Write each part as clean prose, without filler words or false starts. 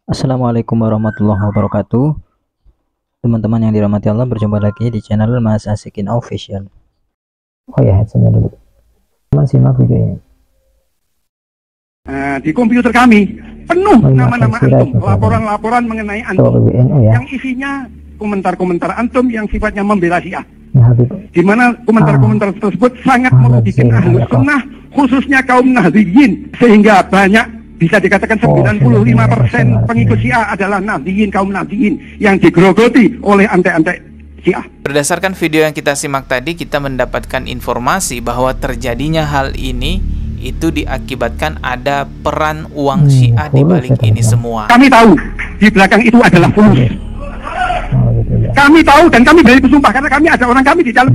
Assalamualaikum warahmatullahi wabarakatuh. Teman-teman yang dirahmati Allah, berjumpa lagi di channel Mas Asikin Official. Oh ya, headsetnya dulu. Teman simak video ini. Di komputer kami penuh nama-nama antum, laporan-laporan mengenai antum yang isinya komentar-komentar antum yang sifatnya membela Syiah. Di mana komentar-komentar tersebut sangat merugikan Ahlus Sunnah, khususnya kaum Nahdliyin, sehingga banyak, bisa dikatakan 95% pengikut Syiah adalah Nahdliyin, kaum Nahdliyin yang digerogoti oleh antek-antek Syiah. Berdasarkan video yang kita simak tadi, kita mendapatkan informasi bahwa terjadinya hal ini itu diakibatkan ada peran uang Syiah di balik ini semua. Kami tahu di belakang itu adalah fulus. Kami tahu dan kami berani bersumpah karena kami ada orang kami di dalam.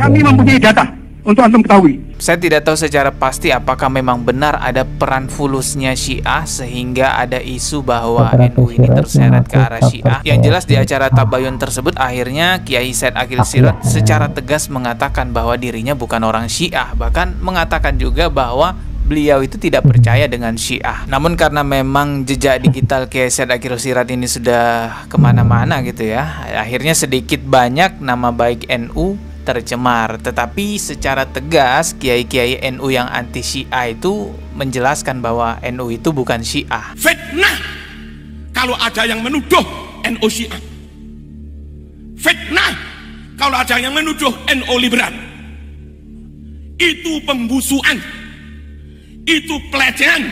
Kami mempunyai data untuk antum ketahui. Saya tidak tahu secara pasti apakah memang benar ada peran fulusnya Syiah sehingga ada isu bahwa NU ini terseret ke arah Syiah. Yang jelas di acara tabayun tersebut akhirnya Kiai Said Akil Sirot secara tegas mengatakan bahwa dirinya bukan orang Syiah, bahkan mengatakan juga bahwa beliau itu tidak percaya dengan Syiah. Namun karena memang jejak digital Kiai Said Akil Sirot ini sudah kemana-mana gitu ya, akhirnya sedikit banyak nama baik NU tercemar. Tetapi secara tegas kiai-kiai NU yang anti Syiah itu menjelaskan bahwa NU itu bukan Syiah. Fitnah kalau ada yang menuduh NU Syiah. Fitnah kalau ada yang menuduh NU liberal. Itu pembusuan, itu pelecehan.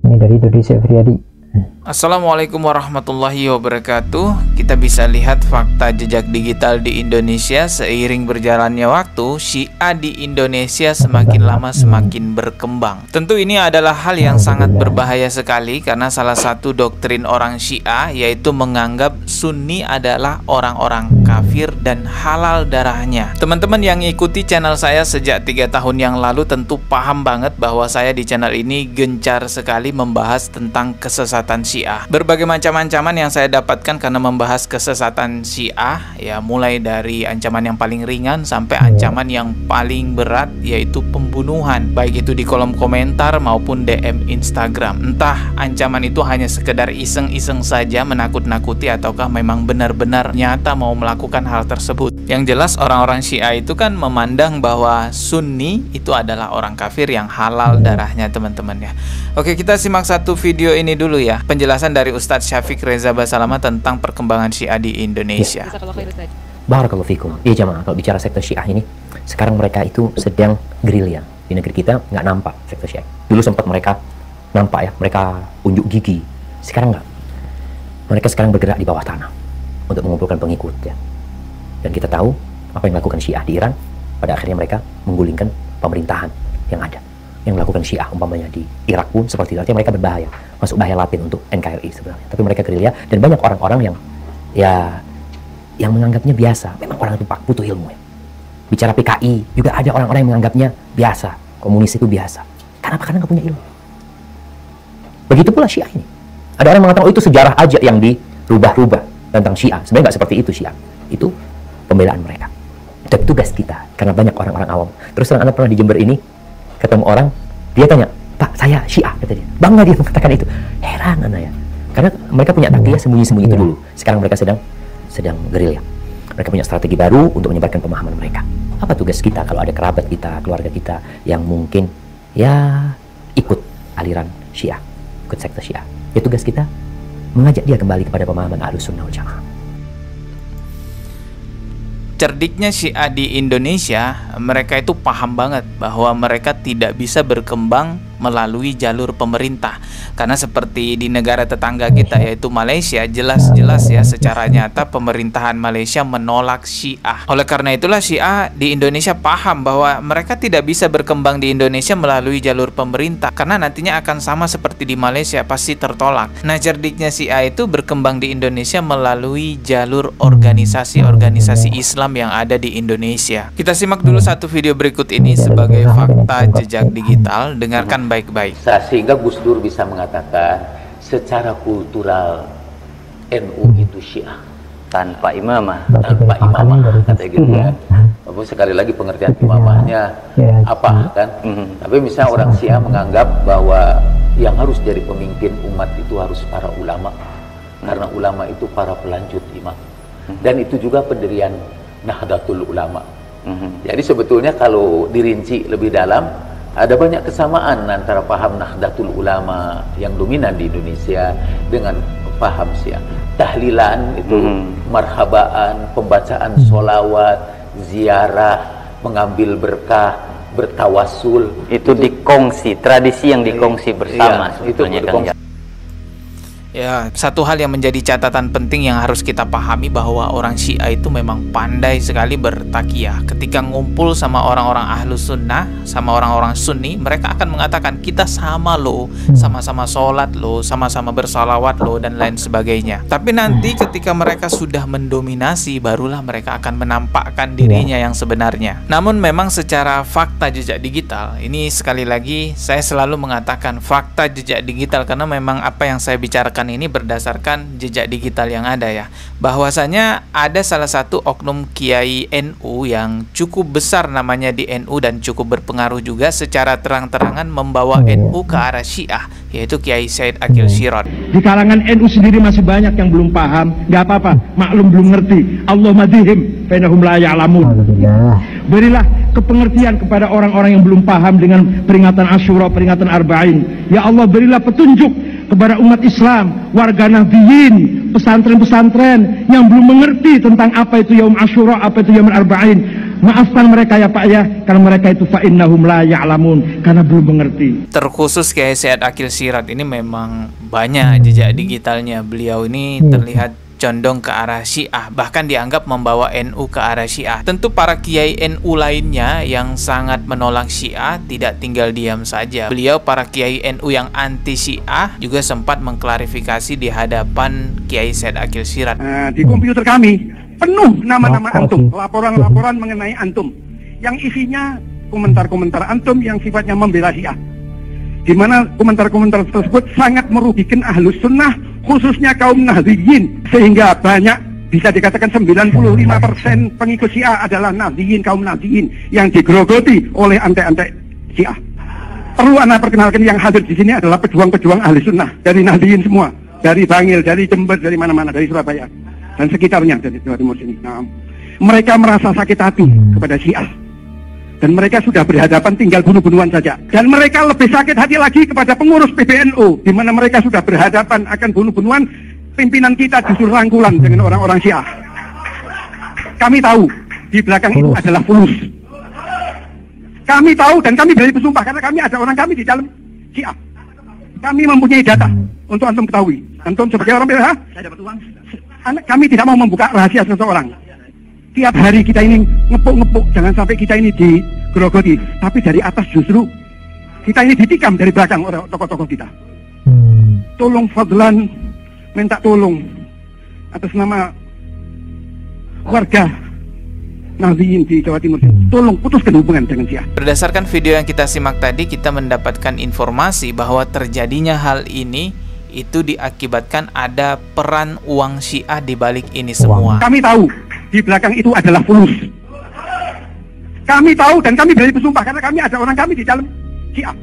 Ini dari Dodi Syafriadi. Assalamualaikum warahmatullahi wabarakatuh. Kita bisa lihat fakta jejak digital di Indonesia. Seiring berjalannya waktu, Syiah di Indonesia semakin lama semakin berkembang. Tentu ini adalah hal yang sangat berbahaya sekali, karena salah satu doktrin orang Syiah yaitu menganggap Sunni adalah orang-orang kafir dan halal darahnya. Teman-teman yang ikuti channel saya sejak 3 tahun yang lalu tentu paham banget bahwa saya di channel ini gencar sekali membahas tentang kesesatan Syiah. Berbagai macam ancaman yang saya dapatkan karena membahas kesesatan Syiah, ya mulai dari ancaman yang paling ringan sampai ancaman yang paling berat, yaitu pembunuhan, baik itu di kolom komentar maupun DM Instagram. Entah ancaman itu hanya sekedar iseng-iseng saja menakut-nakuti ataukah memang benar-benar nyata mau melakukan hal tersebut. Yang jelas orang-orang Syiah itu kan memandang bahwa Sunni itu adalah orang kafir yang halal darahnya, teman-teman ya. Oke, kita simak satu video ini dulu ya. Penjelasan dari Ustadz Syafiq Reza Basalama tentang perkembangan Syiah di Indonesia. Barakallahu fikum. Iya jamaah, kalau bicara sektor Syiah ini, sekarang mereka itu sedang gerilya. Di negeri kita nggak nampak sektor Syiah. Dulu sempat mereka nampak ya, mereka unjuk gigi. Sekarang nggak. Mereka sekarang bergerak di bawah tanah untuk mengumpulkan pengikut ya. Dan kita tahu apa yang dilakukan Syiah di Iran. Pada akhirnya mereka menggulingkan pemerintahan yang ada. Yang melakukan Syiah umpamanya di Irak pun seperti itu. Artinya mereka berbahaya, masuk bahaya latin untuk NKRI sebenarnya. Tapi mereka gerilya dan banyak orang-orang yang menganggapnya biasa. Memang orang itu butuh ilmu ya. Bicara PKI juga ada orang-orang yang menganggapnya biasa, komunis itu biasa. Karena apa? Karena nggak punya ilmu. Begitu pula Syiah ini. Ada orang yang mengatakan, oh itu sejarah aja yang dirubah-rubah tentang Syiah. Sebenarnya nggak seperti itu Syiah. Itu pembelaan mereka. Dan tugas kita, karena banyak orang-orang awam. Terus terang, Anda pernah di Jember ini ketemu orang, dia tanya, Pak, saya Syiah, kata dia. Bangga dia mengatakan itu. Heran Anda ya. Karena mereka punya takiyah sembunyi-sembunyi itu dulu. Sekarang mereka sedang gerilya. Mereka punya strategi baru untuk menyebarkan pemahaman mereka. Apa tugas kita kalau ada kerabat kita, keluarga kita yang mungkin ya ikut aliran Syiah, ikut sekte Syiah? Ya tugas kita mengajak dia kembali kepada pemahaman Ahlus Sunnah wal Jamaah. Cerdiknya Syiah di Indonesia, mereka itu paham banget bahwa mereka tidak bisa berkembang melalui jalur pemerintah. Karena seperti di negara tetangga kita yaitu Malaysia, jelas-jelas ya secara nyata pemerintahan Malaysia menolak Syiah. Oleh karena itulah Syiah di Indonesia paham bahwa mereka tidak bisa berkembang di Indonesia melalui jalur pemerintah, karena nantinya akan sama seperti di Malaysia, pasti tertolak. Nah, cerdiknya Syiah itu berkembang di Indonesia melalui jalur organisasi-organisasi Islam yang ada di Indonesia. Kita simak dulu satu video berikut ini sebagai fakta jejak digital. Dengarkan baik-baik. Sehingga Gus Dur bisa mengatakan secara kultural NU itu Syiah. tanpa imamah. Tanpa imamah, kata gitu ya. Walaupun sekali lagi pengertian imamahnya apa kan? Tapi misalnya orang Syiah menganggap bahwa yang harus jadi pemimpin umat itu harus para ulama, karena ulama itu para pelanjut imam, dan itu juga pendirian Nahdlatul Ulama. Jadi sebetulnya kalau dirinci lebih dalam, ada banyak kesamaan antara paham Nahdlatul Ulama yang dominan di Indonesia dengan paham Syiah. Tahlilan itu, marhabaan, pembacaan sholawat, ziarah, mengambil berkah, bertawasul, itu dikongsi, tradisi yang dikongsi bersama. Iya, itu berkongsi. Ya, satu hal yang menjadi catatan penting yang harus kita pahami bahwa orang Syiah itu memang pandai sekali bertakiyah. Ketika ngumpul sama orang-orang Ahlus Sunnah, sama orang-orang Sunni, mereka akan mengatakan kita sama loh, sama-sama sholat loh, sama-sama bersalawat loh, dan lain sebagainya. Tapi nanti ketika mereka sudah mendominasi, barulah mereka akan menampakkan dirinya yang sebenarnya. Namun memang secara fakta jejak digital, ini sekali lagi saya selalu mengatakan fakta jejak digital, karena memang apa yang saya bicarakan ini berdasarkan jejak digital yang ada ya, bahwasanya ada salah satu oknum Kiai NU yang cukup besar namanya di NU dan cukup berpengaruh juga secara terang-terangan membawa NU ke arah Syiah, yaitu Kiai Said Aqil Sirot. Di kalangan NU sendiri masih banyak yang belum paham, nggak apa-apa, maklum belum ngerti. Allah madihim fainahum la ya'lamun. Berilah kepengertian kepada orang-orang yang belum paham dengan peringatan Asyura, peringatan Arba'in. Ya Allah, berilah petunjuk kepada umat Islam, warga Nahdliyin, pesantren-pesantren yang belum mengerti tentang apa itu Yaum Asyura, apa itu Yaum Arba'in. Maafkan mereka ya Pak ya, karena mereka itu fa'innahum la ya'lamun, karena belum mengerti. Terkhusus Kiai Said Aqil Sirot ini memang banyak jejak digitalnya. Beliau ini terlihat condong ke arah Syiah, bahkan dianggap membawa NU ke arah Syiah. Tentu para kiai NU lainnya yang sangat menolak Syiah tidak tinggal diam saja. Beliau, para kiai NU yang anti Syiah, juga sempat mengklarifikasi di hadapan Kiai Said Aqil Sirot. Di komputer kami penuh nama-nama antum, laporan-laporan mengenai antum, yang isinya komentar-komentar antum yang sifatnya membela Syiah, di mana komentar-komentar tersebut sangat merugikan Ahlus Sunnah, khususnya kaum Nahdliyin, sehingga banyak, bisa dikatakan 95% pengikut Syiah adalah Nahdliyin, kaum Nahdliyin yang digerogoti oleh antek-antek Syiah. Perlu Anda perkenalkan, yang hadir di sini adalah pejuang-pejuang Ahli Sunnah dari Nahdliyin semua, dari Bangil, dari Jember, dari mana-mana, dari Surabaya dan sekitarnya, dari Jawa Timur sini. Nah, mereka merasa sakit hati kepada Syiah, dan mereka sudah berhadapan tinggal bunuh-bunuhan saja. Dan mereka lebih sakit hati lagi kepada pengurus PBNU, di mana mereka sudah berhadapan akan bunuh-bunuhan. Pimpinan kita justru rangkulan dengan orang-orang Syiah. Kami tahu di belakang itu adalah fulus. Kami tahu dan kami berani bersumpah, karena kami ada orang kami di dalam Syiah. Kami mempunyai data untuk antum ketahui. Antum sebagai orang PBH, saya dapat uang. Kami tidak mau membuka rahasia seseorang. Tiap hari kita ini ngepuk-ngepuk, jangan sampai kita ini digerogoti. Tapi dari atas justru kita ini ditikam dari belakang oleh tokoh-tokoh kita. Tolong fadlan, minta tolong atas nama warga Nahdliyin di Jawa Timur, tolong putuskan hubungan dengan Syiah. Berdasarkan video yang kita simak tadi, kita mendapatkan informasi bahwa terjadinya hal ini itu diakibatkan ada peran uang Syiah di balik ini semua. Kami tahu di belakang itu adalah fulus. Kami tahu dan kami berani bersumpah, karena kami ada orang kami di dalam Syiah.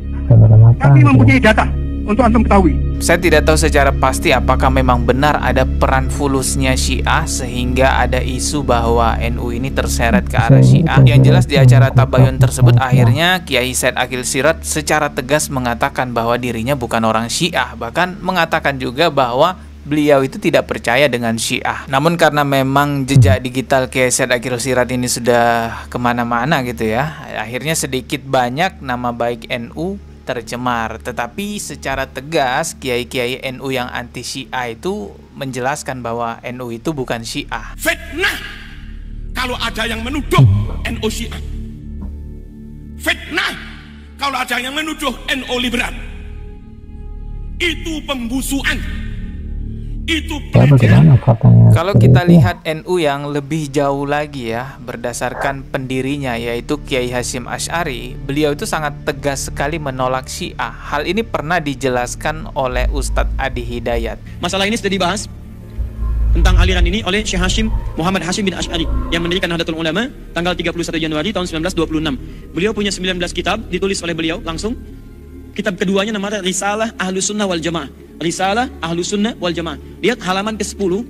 Kami mempunyai data untuk antum ketahui. Saya tidak tahu secara pasti apakah memang benar ada peran fulusnya Syiah sehingga ada isu bahwa NU ini terseret ke arah Syiah. Yang jelas di acara tabayun tersebut akhirnya Kiai Said Aqil Sirot secara tegas mengatakan bahwa dirinya bukan orang Syiah, bahkan mengatakan juga bahwa beliau itu tidak percaya dengan Syiah. Namun karena memang jejak digital Kiai Said Aqil Sirot ini sudah kemana-mana gitu ya, akhirnya sedikit banyak nama baik NU tercemar. Tetapi secara tegas kiai-kiai NU yang anti Syiah itu menjelaskan bahwa NU itu bukan Syiah. Fitnah kalau ada yang menuduh NU Syiah. Fitnah kalau ada yang menuduh NU liberal. Itu pembusuan. Itu kalau kita lihat NU yang lebih jauh lagi ya, berdasarkan pendirinya yaitu Kiai Hasyim Asy'ari, beliau itu sangat tegas sekali menolak Syiah. Hal ini pernah dijelaskan oleh Ustadz Adi Hidayat. Masalah ini sudah dibahas. tentang aliran ini oleh Syekh Muhammad Hashim bin Asy'ari yang mendirikan Nahdlatul Ulama tanggal 31 Januari tahun 1926. Beliau punya 19 kitab ditulis oleh beliau langsung. Kitab keduanya namanya Risalah Ahlus Sunnah wal Jamaah. Risalah Ahlus Sunnah wal Jamaah. Lihat halaman ke-10,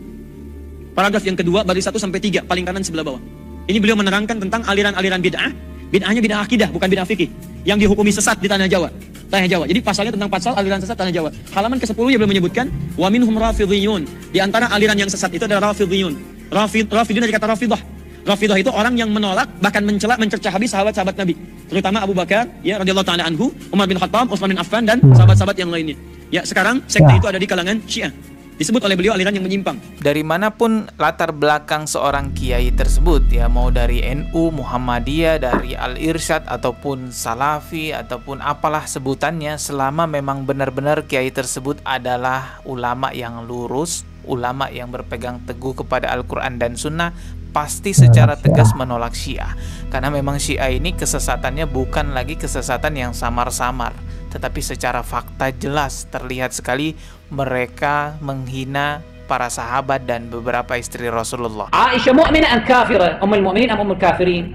paragraf yang kedua, baris 1 sampai 3, paling kanan sebelah bawah. Ini beliau menerangkan tentang aliran-aliran bid'ah. Bid'ahnya bid'ah akidah, bukan bid'ah fikih. Yang dihukumi sesat di tanah Jawa. Jadi pasalnya tentang pasal aliran sesat tanah Jawa. Halaman ke-10 ya beliau menyebutkan wa minhum rafidhiyun. Di antara aliran yang sesat itu adalah rafidhiyun. Rafidhiyun dari kata rafidah. Rafidah itu orang yang menolak bahkan mencela mencercah habis sahabat-sahabat Nabi, terutama Abu Bakar ya radhiyallahu taala anhu, Umar bin Khattab, Utsman bin Affan dan sahabat-sahabat yang lainnya. Ya, sekarang sekte itu ada di kalangan Syiah. Disebut oleh beliau aliran yang menyimpang. Dari manapun latar belakang seorang kiai tersebut, ya mau dari NU, Muhammadiyah, dari Al-Irsyad ataupun Salafi ataupun apalah sebutannya, selama memang benar-benar kiai tersebut adalah ulama yang lurus, ulama yang berpegang teguh kepada Al-Quran dan Sunnah, pasti secara tegas menolak Syiah. Karena memang Syiah ini kesesatannya bukan lagi kesesatan yang samar-samar, tetapi secara fakta jelas terlihat sekali mereka menghina para sahabat dan beberapa istri Rasulullah. Aisyah mu'minah am kafirah? Ummul mu'minin am ummul kafirin?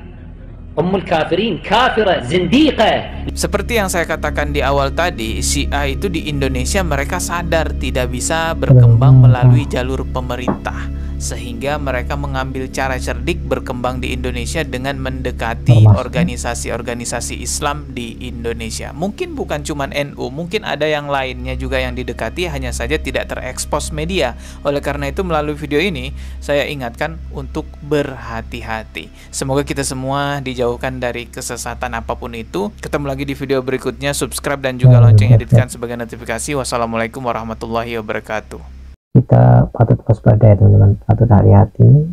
Ummul kafirin kafirah, zindiqah. Seperti yang saya katakan di awal tadi, Syiah itu di Indonesia mereka sadar tidak bisa berkembang melalui jalur pemerintah, sehingga mereka mengambil cara cerdik berkembang di Indonesia dengan mendekati organisasi-organisasi Islam di Indonesia. Mungkin bukan cuma NU, mungkin ada yang lainnya juga yang didekati, hanya saja tidak terekspos media. Oleh karena itu melalui video ini saya ingatkan untuk berhati-hati. Semoga kita semua dijauhkan dari kesesatan apapun itu. Ketemu lagi di video berikutnya. Subscribe dan juga lonceng editkan sebagai notifikasi. Wassalamualaikum warahmatullahi wabarakatuh. Kita patut waspada ya teman-teman, patut hati-hati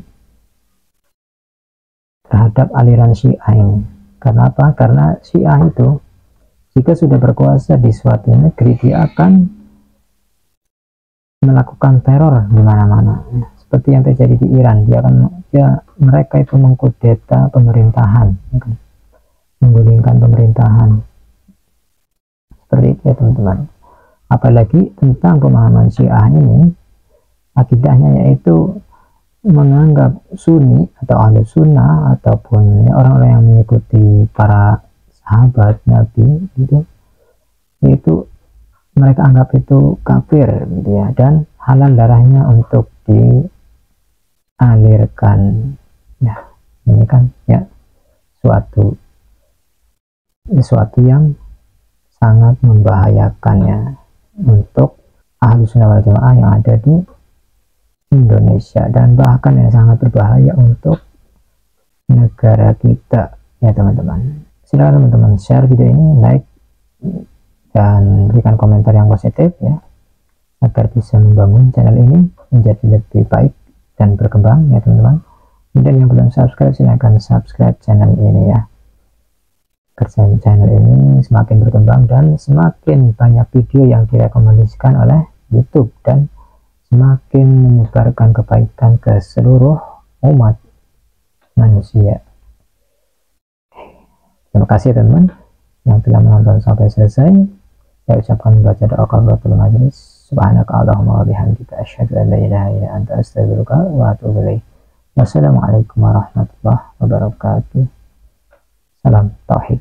terhadap aliran Syiah ini. Karena apa? Karena Syiah itu jika sudah berkuasa di suatu negeri, dia akan melakukan teror di mana-mana. Seperti yang terjadi di Iran, mereka itu mengkudeta pemerintahan, menggulingkan pemerintahan. Seperti itu ya teman-teman. Apalagi tentang pemahaman Syiah ini, akidahnya yaitu menganggap Sunni atau Ahlu Sunnah ataupun orang-orang yang mengikuti para sahabat Nabi itu mereka anggap itu kafir gitu ya, dan halal darahnya untuk dialirkan. Ya, ini kan ya suatu yang sangat membahayakannya untuk Ahlu Sunnah wal Jamaah yang ada di Indonesia, dan bahkan yang sangat berbahaya untuk negara kita ya teman-teman. Silakan teman-teman share video ini, like dan berikan komentar yang positif ya, agar bisa membangun channel ini menjadi lebih baik dan berkembang ya teman-teman. Dan yang belum subscribe silahkan subscribe channel ini ya, agar channel ini semakin berkembang dan semakin banyak video yang direkomendasikan oleh YouTube dan semakin menyebarkan kebaikan ke seluruh umat manusia. Terima kasih teman-teman yang telah menonton sampai selesai. Saya ucapkan baca doa kafaratul majelis. Subhanaka Allahumma wa bihamdika asyhadu an la ilaha illa anta astaghfiruka wa atubu ilaik. Wassalamualaikum warahmatullahi wabarakatuh. Salam tauhid.